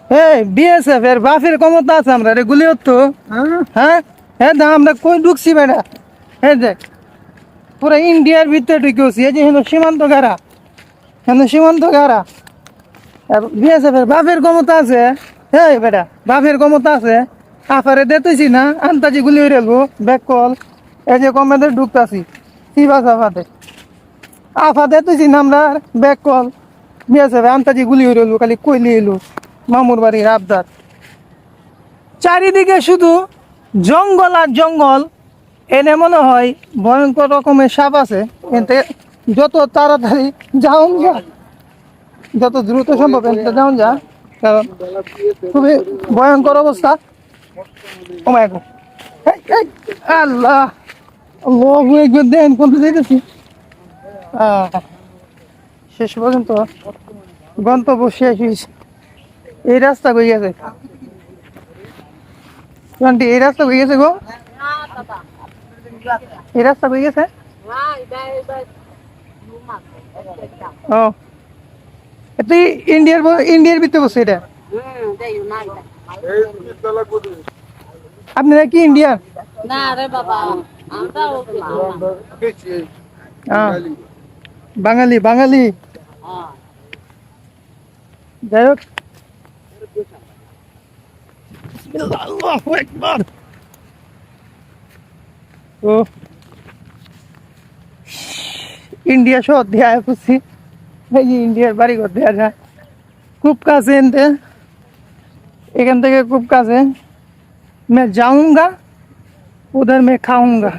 এই বিএসএফ এর বাফের ক্ষমতা আছে আমরা রে গুলি হতো। হ্যাঁ হ্যাঁ না আমরা কই ঢুকছি বেটা। হ্যাঁ দেখ পুরো ইন্ডিয়ার ভিতরে ঢুকেছি। এই যে সীমান্ত গাড়া, সীমান্ত গাড়া। বিএসএফ এর বাফের ক্ষমতা আছে। এই বেটা বাফের ক্ষমতা আছে। আফারে দেখতেছি না আন্তাজি গুলি হয়ে রেলবো ব্যাক কল। এই যে কমেন্টে ঢুকতাছি সিবাস আফাতে তুই আমরা ব্যাক কল বিএসএফ আন্তাজি গুলি হয়ে রেলবো খালি কইলি এলো মামুর বাড়ির আবদার। চারিদিকে শুধু জঙ্গল আর জঙ্গল। এনে মনে হয় ভয়ঙ্কর রকমের সাপ আছে। কিন্তু যত তাড়াতাড়ি যাওন যা, যত দ্রুত সম্ভব এনতে যাওন যা, কারণ খুবই ভয়ঙ্কর অবস্থা। ও মাই গড, আল্লাহ আল্লাহু আকবার। দেন কোনটা যাইতেছি শেষ পর্যন্ত গন্তব্য শেষ হয়েছে। এই রাস্তা কই গেছে আন্টি? এই রাস্তা কই গেছে গো? এই রাস্তা কই গেছে? ও তুই ইন্ডিয়ার ভিতরে বসে এটা? আপনারা কি ইন্ডিয়ান? না রে বাবা, আমরাও বাঙালি বাঙালি। যাই হোক আল্লাহু আকবার। ও ইন্ডিয়া শহর দিয়ে আয় করছি। এই যে ইন্ডিয়ার বাড়িঘর দেওয়া যায় খুব কাছে। এনতে এখান থেকে খুব কাছে। मैं जाऊंगा उधर मैं खाऊंगा।